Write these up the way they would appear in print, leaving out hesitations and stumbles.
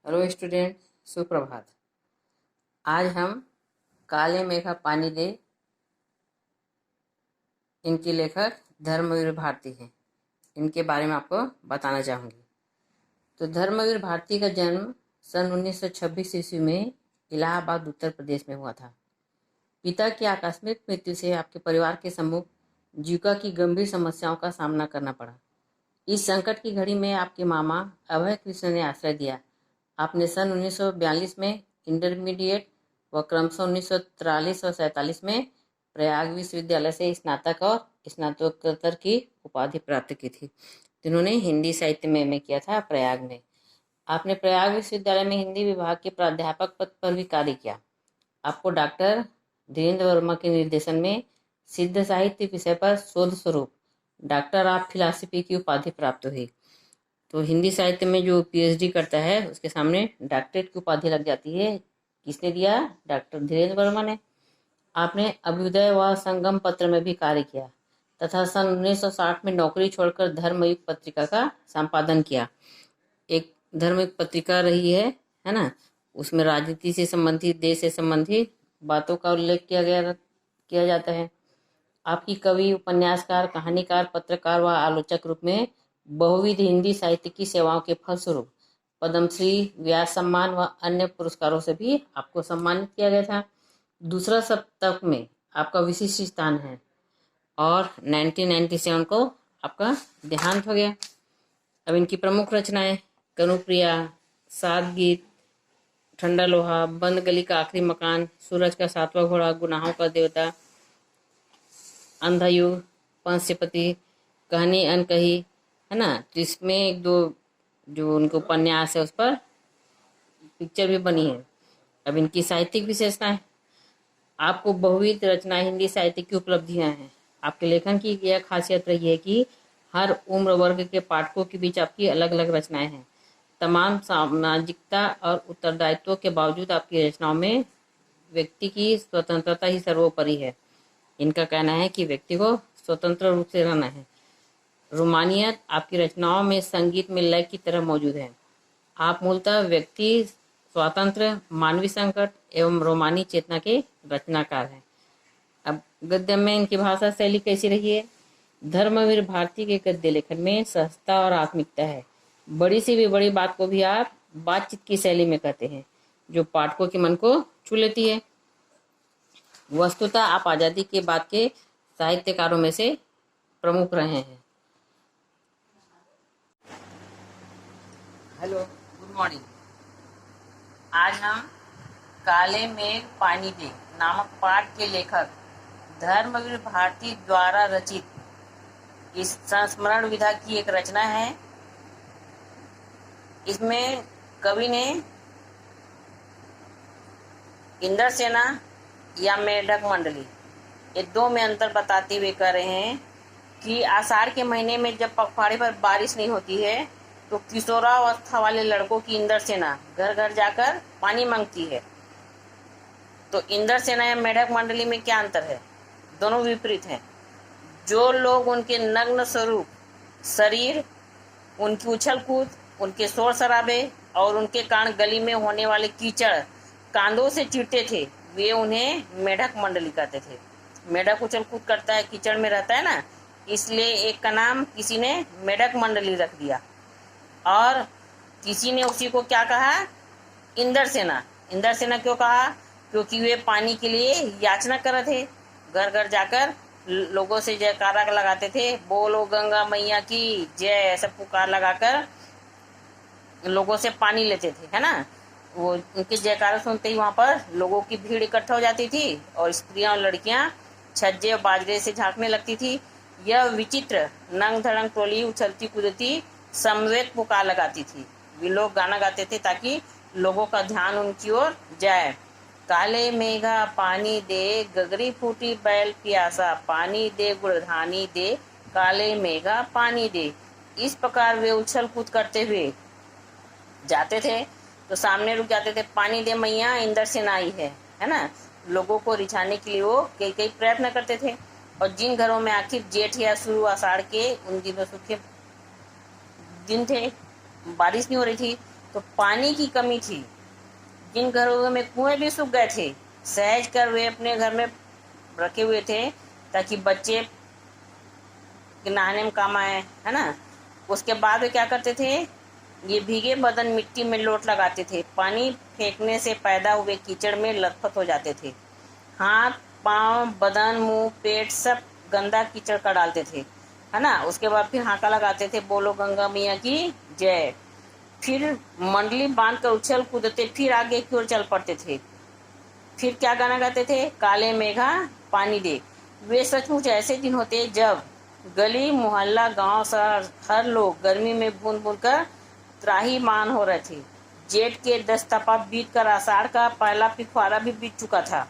Hello student, सुप्रभात। आज हम काले मेघा पानी दे इनके लेखक धर्मवीर भारती हैं। इनके बारे में आपको बताना चाहूँगी। तो धर्मवीर भारती का जन्म सन 1926 ईस्वी में इलाहाबाद उत्तर प्रदेश में हुआ था। पिता की आकस्मिक मृत्यु से आपके परिवार के सम्मुख जीविका की गंभीर समस्याओं का सामना करना पड़ा। इस संकट की घड़ी में आपके मामा अभय कृष्ण ने आश्रय दिया। आपने सन 1942 में इंटरमीडिएट व क्रमशः 1943 और 47 में प्रयाग विश्वविद्यालय से स्नातक और स्नातकोत्तर की उपाधि प्राप्त की थी। जिन्होंने हिंदी साहित्य में एमए किया था प्रयाग में। आपने प्रयाग विश्वविद्यालय में हिंदी विभाग के प्राध्यापक पद पर भी कार्य किया। आपको डॉक्टर धीरेन्द्र वर्मा के निर्देशन में सिद्ध साहित्य विषय पर शोध स्वरूप डॉक्टर ऑफ फिलॉसफी की उपाधि प्राप्त हुई। तो हिंदी साहित्य में जो पीएचडी करता है उसके सामने डॉक्टरेट की उपाधि लग जाती है। किसने दिया? डॉक्टर धीरेन्द्र वर्मा ने। आपने अभ्युदय व संगम पत्र में भी कार्य किया तथा सन 1960 में नौकरी छोड़कर धर्मयुग पत्रिका का संपादन किया। एक धर्मयुग पत्रिका रही है ना। उसमें राजनीति से संबंधित, देश से संबंधित बातों का उल्लेख किया जाता है। आपकी कवि, उपन्यासकार, कहानीकार, पत्रकार व आलोचक रूप में बहुविध हिंदी साहित्य की सेवाओं के फलस्वरूप पद्मश्री, व्यास सम्मान व अन्य पुरस्कारों से भी आपको सम्मानित किया गया था। दूसरा शतक में आपका विशिष्ट स्थान है और 1997 को आपका देहांत हो गया। अब इनकी प्रमुख रचनाएं: कनुप्रिया, सात गीत, ठंडा लोहा, बंद गली का आखिरी मकान, सूरज का सातवां घोड़ा, गुनाहों का देवता, अंधा युग, पंचपति, कहानी अनकही, है ना। तो इसमें एक दो जो उनको उपन्यास है उस पर पिक्चर भी बनी है। अब इनकी साहित्यिक विशेषताएं: आपको बहुविध रचनाएं हिंदी साहित्य की उपलब्धियां हैं। आपके लेखन की यह खासियत रही है कि हर उम्र वर्ग के पाठकों के बीच आपकी अलग अलग रचनाएं हैं। तमाम सामाजिकता और उत्तरदायित्व के बावजूद आपकी रचनाओं में व्यक्ति की स्वतंत्रता ही सर्वोपरि है। इनका कहना है कि व्यक्ति को स्वतंत्र रूप से रहना है। रोमानियत आपकी रचनाओं में संगीत में लय की तरह मौजूद है। आप मूलतः व्यक्ति स्वतंत्र, मानवीय संकट एवं रोमानी चेतना के रचनाकार हैं। अब गद्य में इनकी भाषा शैली कैसी रही है? धर्मवीर भारती के गद्य लेखन में सहजता और आत्मिकता है। बड़ी सी भी बड़ी बात को भी आप बातचीत की शैली में कहते हैं, जो पाठकों के मन को छू लेती है। वस्तुतः आप आजादी के बाद के साहित्यकारों में से प्रमुख रहे हैं। Hello, good morning. आज हम काले मेघ पानी दे नामक पाठ के लेखक धर्मवीर भारती द्वारा रचित इस संस्मरण विधा की एक रचना है। इसमें कवि ने इंद्र सेना या मेढक मंडली, ये दो में अंतर बताते हुए कह रहे हैं कि आषाढ़ के महीने में जब पखवाड़े पर बारिश नहीं होती है तो किशोरावस्था वाले लड़कों की इंद्र सेना घर घर जाकर पानी मांगती है। तो इंद्र सेना या मेढक मंडली में क्या अंतर है? दोनों विपरीत हैं। जो लोग उनके नग्न स्वरूप, शरीर, उनकी उछल कूद, उनके शोर शराबे और उनके कारण गली में होने वाले कीचड़ कांधों से चीरते थे, वे उन्हें मेढक मंडली कहते थे। मेढक उछल कूद करता है, कीचड़ में रहता है ना, इसलिए एक का नाम किसी ने मेढक मंडली रख दिया। और किसी ने उसी को क्या कहा? इंद्र सेना। इंद्र सेना क्यों कहा? क्योंकि वे पानी के लिए याचना कर रहे थे। घर घर जाकर लोगों से जयकारा लगाते थे, बोलो गंगा मैया की जय, ऐसा पुकार लगाकर लोगों से पानी लेते थे, है ना। वो उनके जयकारा सुनते ही वहां पर लोगों की भीड़ इकट्ठा हो जाती थी और स्त्रियां और लड़कियां छज्जे और बाजरे से झांकने लगती थी। यह विचित्र नंग धड़ंग टोली उछलती कूदती समवेत पुकार लगाती थी। वे लोग गाना गाते थे ताकि लोगों का ध्यान उनकी ओर जाए। काले मेघा पानी दे, गगरी फूटी बैल प्यासा, पानी दे गुड़धानी दे, काले मेघा पानी दे। इस प्रकार वे उछल कूद करते हुए जाते थे तो सामने रुक जाते थे, पानी दे मैया, इंद्र सेना आई है ना। लोगों को रिझाने के लिए वो कई कई प्रयत्न करते थे। और जिन घरों में आखिर जेठ या शुरू आषाढ़ के उन दिनों सूखे दिन थे, बारिश नहीं हो रही थी, तो पानी की कमी थी। जिन घरों में कुएं भी सूख गए थे, सहज कर वे अपने घर में रखे हुए थे ताकि बच्चे नहाने में काम आए, है ना। उसके बाद वे क्या करते थे, ये भीगे बदन मिट्टी में लोट लगाते थे। पानी फेंकने से पैदा हुए कीचड़ में लथपथ हो जाते थे। हाथ पांव बदन मुंह पेट सब गंदा कीचड़ का डालते थे, है ना। उसके बाद फिर हाका लगाते थे, बोलो गंगा मैया की जय। फिर मंडली बांध कर उछल कूदते फिर आगे की ओर चल पड़ते थे। फिर क्या गाना गाते थे, काले मेघा पानी दे। वे सचमुच ऐसे दिन होते जब गली मोहल्ला गांव शहर हर लोग गर्मी में बूंद बूंद कर त्राहीमाम हो रहे थे। जेठ के 10 तपा बीत कर आषाढ़ का पहला पिछवाड़ा भी बीत चुका था,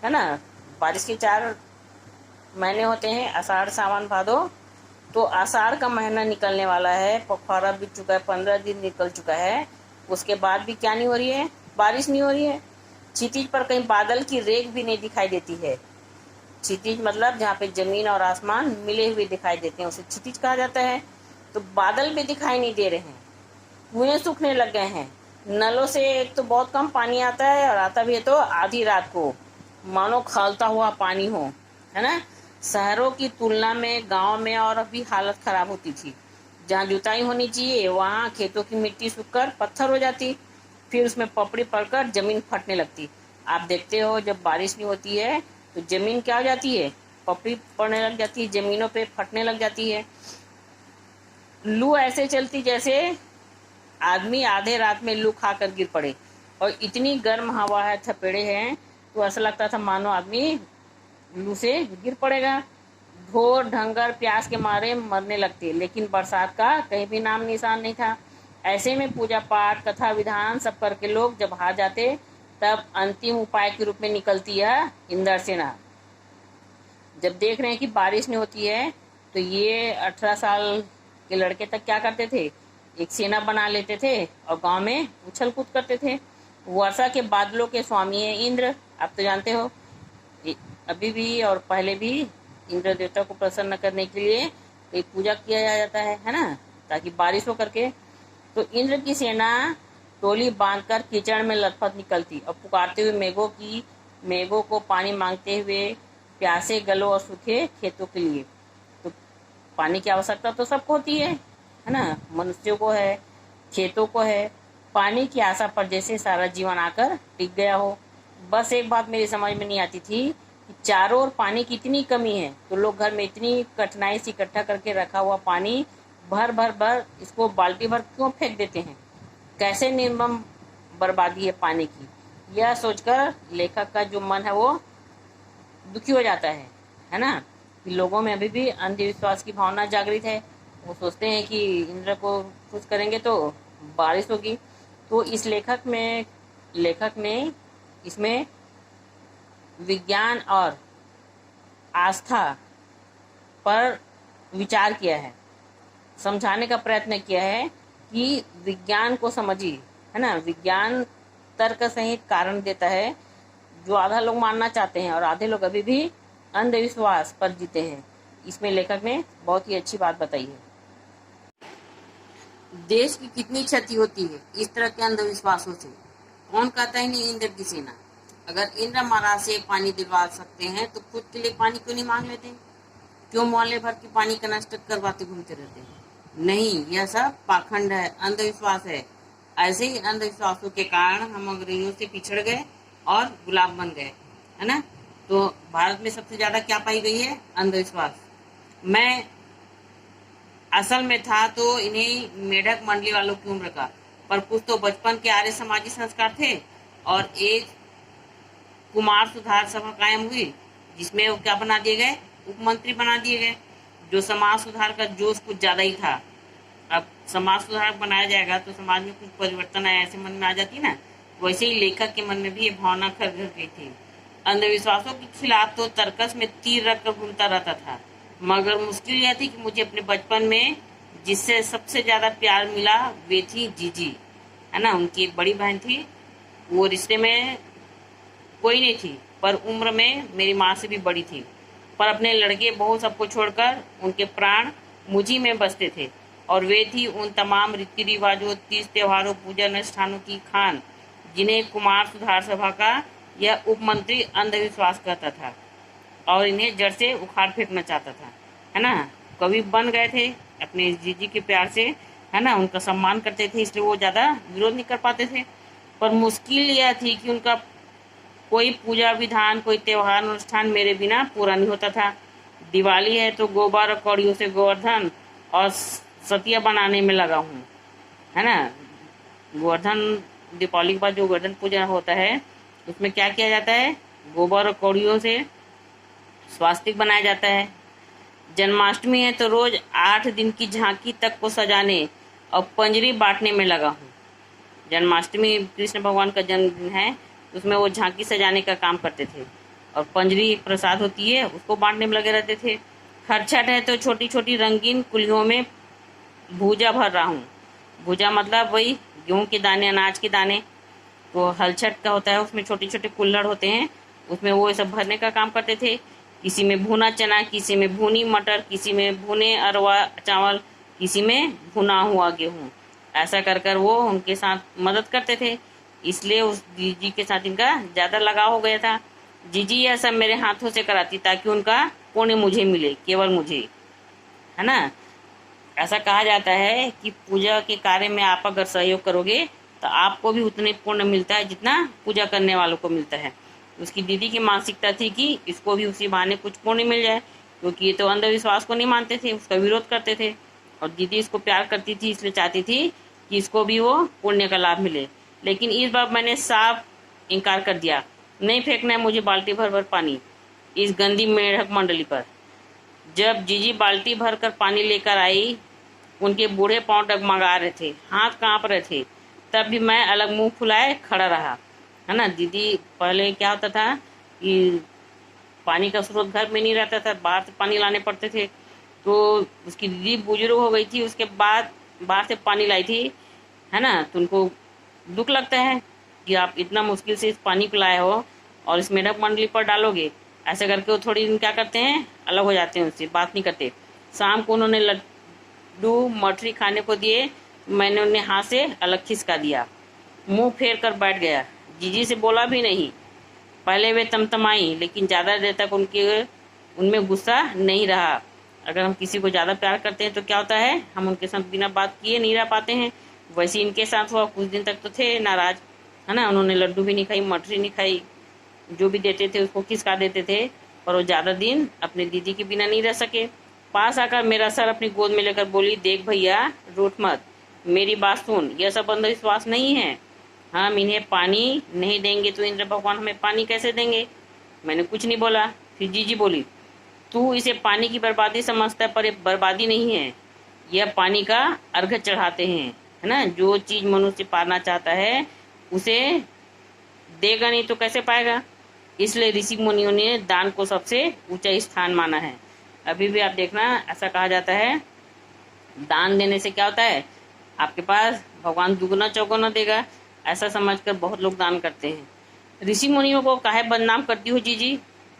है ना। बारिश के 4 महीने होते हैं, आषाढ़ सावन भादो। तो आषाढ़ का महीना निकलने वाला है, पखवाड़ा बीत चुका है, 15 दिन निकल चुका है। उसके बाद भी क्या नहीं हो रही है, बारिश नहीं हो रही है। क्षितिज पर कहीं बादल की रेख भी नहीं दिखाई देती है। क्षितिज मतलब जहाँ पे जमीन और आसमान मिले हुए दिखाई देते हैं, उसे क्षितिज कहा जाता है। तो बादल भी दिखाई नहीं दे रहे हैं, कुएं सूखने लग गए हैं। नलों से एक तो बहुत कम पानी आता है, और आता भी है तो आधी रात को, मानो खौलता हुआ पानी हो, है ना। शहरों की तुलना में गांव में और भी हालत खराब होती थी। जहाँ जुताई होनी चाहिए वहाँ खेतों की मिट्टी सूखकर पत्थर हो जाती, फिर उसमें पपड़ी पड़कर जमीन फटने लगती। आप देखते हो जब बारिश नहीं होती है तो जमीन क्या हो जाती है, पपड़ी पड़ने लग जाती है, जमीनों पे फटने लग जाती है। लू ऐसे चलती जैसे आदमी आधे रात में लू खाकर गिर पड़े, और इतनी गर्म हवा है, थपेड़े हैं, तो ऐसा लगता था मानो आदमी लू से गिर पड़ेगा। ढोर ढंगर प्यास के मारे मरने लगते, लेकिन बरसात का कहीं भी नाम निशान नहीं था। ऐसे में पूजा पाठ कथा विधान सब करके लोग जब हार जाते, तब अंतिम उपाय के रूप में निकलती है इंद्र सेना। जब देख रहे हैं कि बारिश नहीं होती है, तो ये 18 साल के लड़के तक क्या करते थे, एक सेना बना लेते थे और गांव में उछल कूद करते थे। वर्षा के बादलों के स्वामी है इंद्र, आप तो जानते हो। अभी भी और पहले भी इंद्र देवता को प्रसन्न करने के लिए एक पूजा किया जाता है ना, ताकि बारिश हो करके। तो इंद्र की सेना टोली बांधकर कीचड़ में लथपथ निकलती और पुकारते हुए मेघों को पानी मांगते हुए प्यासे गलों और सूखे खेतों के लिए। तो पानी की आवश्यकता तो सबको होती है ना, मनुष्यों को है, खेतों को है। पानी की आशा पर जैसे सारा जीवन आकर टिक गया हो। बस एक बात मेरी समझ में नहीं आती थी कि चारों ओर पानी की इतनी कमी है, तो लोग घर में इतनी कठिनाई से इकट्ठा करके रखा हुआ पानी भर इसको बाल्टी भर क्यों फेंक देते हैं। कैसे निर्मम बर्बादी है पानी की, यह सोचकर लेखक का जो मन है वो दुखी हो जाता है ना। कि लोगों में अभी भी अंधविश्वास की भावना जागृत है। वो सोचते हैं कि इंद्र को खुश करेंगे तो बारिश होगी। तो इस लेखक ने इसमें विज्ञान और आस्था पर विचार किया है, समझाने का प्रयत्न किया है कि विज्ञान को समझिए, है ना। विज्ञान तर्क सहित कारण देता है, जो आधा लोग मानना चाहते हैं और आधे लोग अभी भी अंधविश्वास पर जीते हैं। इसमें लेखक ने बहुत ही अच्छी बात बताई है। देश की कितनी क्षति होती है इस तरह के अंधविश्वासों से। कौन कहता है नहीं इंद्र की सेना। अगर इंद्र महाराज से पानी दिलवा सकते हैं तो खुद के लिए पानी क्यों नहीं मांग लेते, क्यों मोहल्ले भर के पानी का नष्ट करवाते घूमते रहते हैं। नहीं, यह सब पाखंड है, अंधविश्वास है। ऐसे ही अंधविश्वासों के कारण हम अंग्रेजों से पिछड़ गए और गुलाम बन गए, है ना। तो भारत में सबसे ज्यादा क्या पाई गई है, अंधविश्वास। मैं असल में था तो इन्हें मेढक मंडली वालों की उम्र का, पर कुछ तो बचपन के आर्य समाजी संस्कार थे। और एक कुमार सुधार सभा कायम हुई, जिसमें वो क्या बना दिए गए, उप मंत्री बना दिए गए। जो समाज सुधार का जोश कुछ ज्यादा ही था। अब समाज सुधार बनाया जाएगा तो समाज में कुछ परिवर्तन आया, ऐसे मन में आ जाती ना। वैसे ही लेखक के मन में भी ये भावना घर घर गई थी। अंधविश्वासों के खिलाफ तो तर्कस में तीर रखकर घूमता रहता था, मगर मुश्किल यह थी कि मुझे अपने बचपन में जिससे सबसे ज्यादा प्यार मिला वे थी जीजी, है ना। उनकी एक बड़ी बहन थी, वो रिश्ते में कोई नहीं थी, पर उम्र में मेरी माँ से भी बड़ी थी। पर अपने लड़के बहू सबको छोड़कर उनके प्राण मुझी में बसते थे। और वे थी उन तमाम रीति रिवाजों, तीज त्योहारों, पूजा अनुष्ठानों की खान जिन्हें कुमार सुधार सभा का यह उपमंत्री अंधविश्वास कहता था और इन्हें जड़ से उखाड़ फेंकना चाहता था, है ना। कवि बन गए थे अपने जीजी के प्यार से, है ना, उनका सम्मान करते थे, इसलिए वो ज़्यादा विरोध नहीं कर पाते थे। पर मुश्किल यह थी कि उनका कोई पूजा विधान, कोई त्योहार अनुष्ठान मेरे बिना पूरा नहीं होता था। दिवाली है तो गोबर और कौड़ियों से गोवर्धन और सतिया बनाने में लगा हूँ, है ना। गोवर्धन, दीपावली के बाद जो गोवर्धन पूजा होता है उसमें क्या किया जाता है, गोबर और कौड़ियों से स्वास्तिक बनाया जाता है। जन्माष्टमी है तो रोज 8 दिन की झांकी तक को सजाने और पंजरी बांटने में लगा हूँ। जन्माष्टमी कृष्ण भगवान का जन्मदिन है, उसमें वो झांकी सजाने का काम करते थे और पंजरी प्रसाद होती है उसको बांटने में लगे रहते थे। खरछट है तो छोटी छोटी रंगीन कुलियों में भूजा भर रहा हूँ। भूजा मतलब वही गेहूँ के दाने, अनाज के दाने। तो हलछट का होता है, उसमें छोटे छोटे कुल्हड़ होते हैं, उसमें वो सब भरने का काम करते थे। किसी में भुना चना, किसी में भुनी मटर, किसी में भुने अरवा चावल, किसी में भुना हुआ गेहूँ। ऐसा कर कर वो उनके साथ मदद करते थे, इसलिए उस जीजी के साथ इनका ज़्यादा लगाव हो गया था। जीजी यह सब मेरे हाथों से कराती ताकि उनका पुण्य मुझे मिले, केवल मुझे, है ना। ऐसा कहा जाता है कि पूजा के कार्य में आप अगर सहयोग करोगे तो आपको भी उतने पुण्य मिलता है जितना पूजा करने वालों को मिलता है। उसकी दीदी की मानसिकता थी कि इसको भी उसी बहाने कुछ पुण्य मिल जाए, क्योंकि ये तो अंधविश्वास को नहीं मानते थे, उसका विरोध करते थे। और दीदी इसको प्यार करती थी, इसलिए चाहती थी कि इसको भी वो पुण्य का लाभ मिले। लेकिन इस बार मैंने साफ इनकार कर दिया, नहीं फेंकना है मुझे बाल्टी भर भर पानी इस गंदी मेढक मंडली पर। जब जीजी बाल्टी भर कर पानी लेकर आई, उनके बूढ़े पांव डगमगा रहे थे, हाथ कांप रहे थे, तब भी मैं अलग मुंह फुलाए खड़ा रहा, है ना। दीदी पहले क्या होता था कि पानी का स्रोत घर में नहीं रहता था, बाहर से पानी लाने पड़ते थे। तो उसकी दीदी बुजुर्ग हो गई थी, उसके बाद बाहर से पानी लाई थी, है ना। तो उनको दुख लगता है कि आप इतना मुश्किल से इस पानी को लाए हो और इस मेढक मंडली पर डालोगे। ऐसे करके वो थोड़ी दिन क्या करते हैं, अलग हो जाते हैं, उससे बात नहीं करते। शाम को उन्होंने लड्डू मठरी खाने को दिए, मैंने उन्हें हाथ से अलग खिसका दिया, मुंह फेर कर बैठ गया, जीजी से बोला भी नहीं। पहले वे तमतमाई, लेकिन ज़्यादा देर तक उनमें गुस्सा नहीं रहा। अगर हम किसी को ज़्यादा प्यार करते हैं तो क्या होता है, हम उनके साथ बिना बात किए नहीं रह पाते हैं। वैसे इनके साथ हुआ, कुछ दिन तक तो थे नाराज, है ना। उन्होंने लड्डू भी नहीं खाई, मठरी नहीं खाई, जो भी देते थे उसको खिसका देते थे, पर वो ज़्यादा दिन अपने दीदी के बिना नहीं रह सके। पास आकर मेरा सर अपनी गोद में लेकर बोली, देख भैया, रूठ मत, मेरी बात सुन, यह सब अंधविश्वास नहीं है। हम इन्हें पानी नहीं देंगे तो इंद्र भगवान हमें पानी कैसे देंगे। मैंने कुछ नहीं बोला। फिर जीजी बोली, तू इसे पानी की बर्बादी समझता है, पर ये बर्बादी नहीं है, यह पानी का अर्घ्य चढ़ाते हैं, है ना। जो चीज़ मनुष्य पाना चाहता है उसे देगा नहीं तो कैसे पाएगा। इसलिए ऋषि मुनियों ने दान को सबसे ऊंचा स्थान माना है। अभी भी आप देखना, ऐसा कहा जाता है दान देने से क्या होता है, आपके पास भगवान दुगुना चौगुना देगा, ऐसा समझकर बहुत लोग दान करते हैं। ऋषि मुनियों को काहे बदनाम करती हो जीजी,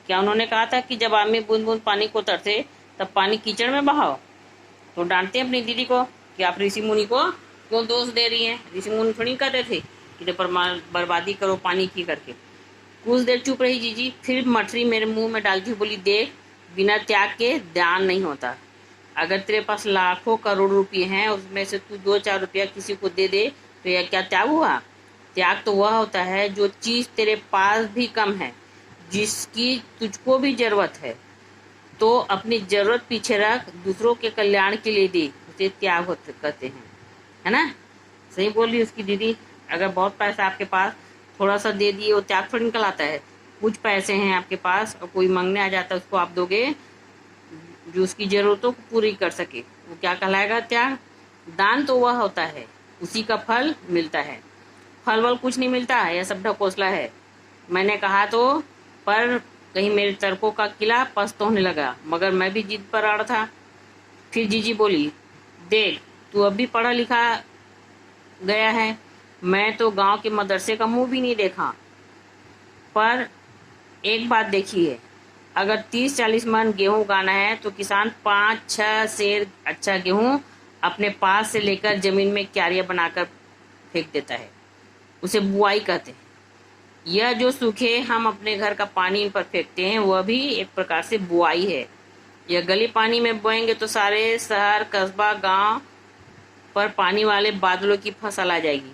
क्या उन्होंने कहा था कि जब आदमी बूंद बूंद पानी को तरसे तब पानी कीचड़ में बहाओ। तो डांटते हैं अपनी दीदी को कि आप ऋषि मुनि को क्यों दोष दे रही हैं। ऋषि मुनि थोड़ी कहते थे कि बर्बादी करो पानी की करके। कुछ देर चुप रही जीजी, फिर मठरी मेरे मुंह में डालती हुई बोली, देख, बिना त्याग के दान नहीं होता। अगर तेरे पास लाखों करोड़ रुपये हैं, उसमें से तू 2-4 रुपया किसी को दे दे तो यह क्या त्याग हुआ। त्याग तो वह होता है जो चीज़ तेरे पास भी कम है, जिसकी तुझको भी जरूरत है, तो अपनी जरूरत पीछे रख, दूसरों के कल्याण के लिए दे, उसे त्याग होते कहते हैं, है ना। सही बोल रही उसकी दीदी। अगर बहुत पैसा आपके पास, थोड़ा सा दे दिए, वो त्याग थोड़ी निकल आता है। कुछ पैसे हैं आपके पास और कोई मांगने आ जाता है, उसको आप दोगे जो उसकी जरूरतों को पूरी कर सके, वो क्या कहलाएगा, त्याग। दान तो वह होता है, उसी का फल मिलता है, फल वल कुछ नहीं मिलता, यह सब ढकोसला है। मैंने कहा तो, पर कहीं मेरे तर्कों का किला पस्त होने लगा, मगर मैं भी जिद पर अड़ा था। फिर जीजी बोली, देख, तू अब भी पढ़ा लिखा गया है, मैं तो गांव के मदरसे का मुंह भी नहीं देखा, पर एक बात देखी है, अगर 30-40 मन गेहूं उगाना है तो किसान 5-6 सेर अच्छा गेहूं अपने पास से लेकर जमीन में क्यारियां बनाकर फेंक देता है, उसे बुआई कहते हैं। यह जो सूखे हम अपने घर का पानी इन पर फेंकते हैं वह भी एक प्रकार से बुआई है। यह गली पानी में बोएंगे तो सारे शहर कस्बा गांव पर पानी वाले बादलों की फसल आ जाएगी।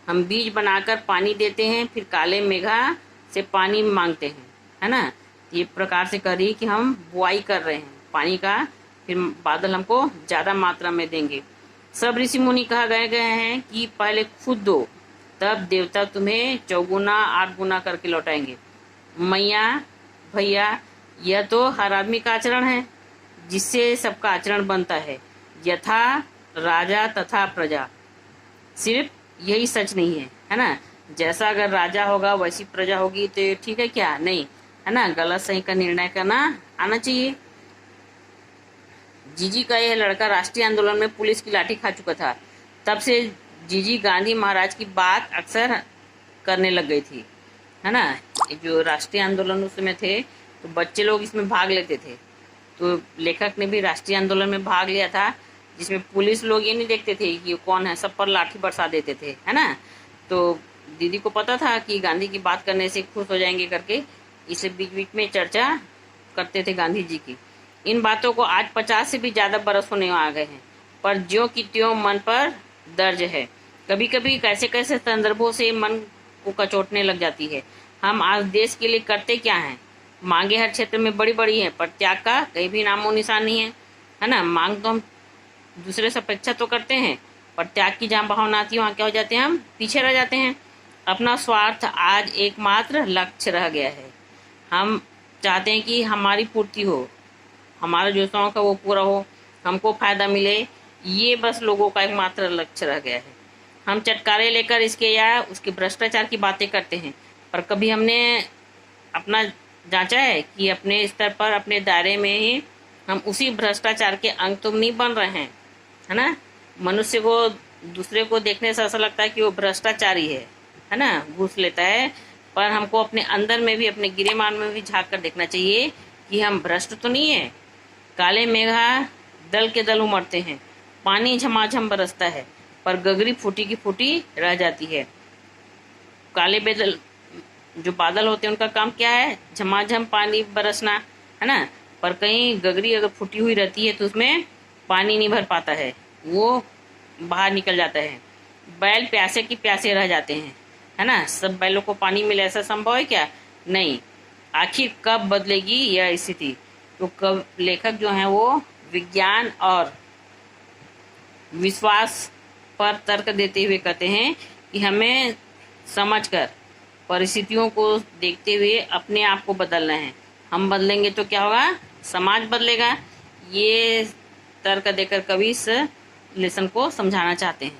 हम बीज बनाकर पानी देते हैं, फिर काले मेघा से पानी मांगते हैं, है ना। ये प्रकार से करिए कि हम बुआई कर रहे हैं पानी का, फिर बादल हमको ज़्यादा मात्रा में देंगे। सब ऋषि मुनि कहा गए हैं कि पहले खुद दो, तब देवता तुम्हें 4 गुना 8 गुना करके लौटाएंगे। मैया भैया, यह तो हर आदमी का आचरण है जिससे सबका आचरण बनता है, यथा राजा तथा प्रजा। सिर्फ यही सच नहीं है, है ना। जैसा अगर राजा होगा वैसी प्रजा होगी तो ठीक है क्या? नहीं, है ना। गलत सही का निर्णय करना आना चाहिए। जीजी का यह लड़का राष्ट्रीय आंदोलन में पुलिस की लाठी खा चुका था। तब से जीजी गांधी महाराज की बात अक्सर करने लग गई थी, है ना। जो राष्ट्रीय आंदोलन उस समय थे तो बच्चे लोग इसमें भाग लेते थे, तो लेखक ने भी राष्ट्रीय आंदोलन में भाग लिया था, जिसमें पुलिस लोग ये नहीं देखते थे कि कौन है, सब पर लाठी बरसा देते थे, है ना। तो दीदी को पता था कि गांधी की बात करने से खुश हो जाएंगे करके, इसे बीच बीच में चर्चा करते थे गांधी जी की। इन बातों को आज 50 से भी ज़्यादा बरस होने आ गए हैं, पर ज्यों की त्यों मन पर दर्ज है। कभी कभी कैसे कैसे संदर्भों से मन को कचोटने लग जाती है। हम आज देश के लिए करते क्या हैं? मांगे हर क्षेत्र में बड़ी बड़ी है, पर त्याग का कहीं भी नामो निशान नहीं है ना। मांग तो हम दूसरे से अपेक्षा तो करते हैं, पर त्याग की जहाँ भावना आती है वहाँ क्या हो जाते हैं? हम पीछे रह जाते हैं। अपना स्वार्थ आज एकमात्र लक्ष्य रह गया है। हम चाहते हैं कि हमारी पूर्ति हो, हमारा जो शौक है वो पूरा हो, हमको फायदा मिले, ये बस लोगों का एकमात्र लक्ष्य रह गया है। हम चटकारे लेकर इसके या उसके भ्रष्टाचार की बातें करते हैं, पर कभी हमने अपना जांचा है कि अपने स्तर पर अपने दायरे में ही हम उसी भ्रष्टाचार के अंग तो नहीं बन रहे हैं, है ना। मनुष्य को दूसरे को देखने से ऐसा लगता है कि वो भ्रष्टाचारी है ना, घूस लेता है, पर हमको अपने अंदर में भी, अपने गिरेमान में भी झांक कर देखना चाहिए कि हम भ्रष्ट तो नहीं है। काले मेघा दल के दल उमड़ते हैं, पानी झमाझम बरसता है, पर गगरी फूटी की फूटी रह जाती है। काले बादल जो बादल होते हैं उनका काम क्या है? झमाझम पानी बरसना, है ना। पर कहीं गगरी अगर फूटी हुई रहती है तो उसमें पानी नहीं भर पाता है, वो बाहर निकल जाता है। बैल प्यासे की प्यासे रह जाते हैं, है ना। सब बैलों को पानी मिले ऐसा संभव है क्या? नहीं। आखिर कब बदलेगी यह स्थिति? तो कब लेखक जो हैं वो विज्ञान और विश्वास पर तर्क देते हुए कहते हैं कि हमें समझकर परिस्थितियों को देखते हुए अपने आप को बदलना है। हम बदलेंगे तो क्या होगा? समाज बदलेगा। ये तर्क देकर कवि इस लेसन को समझाना चाहते हैं।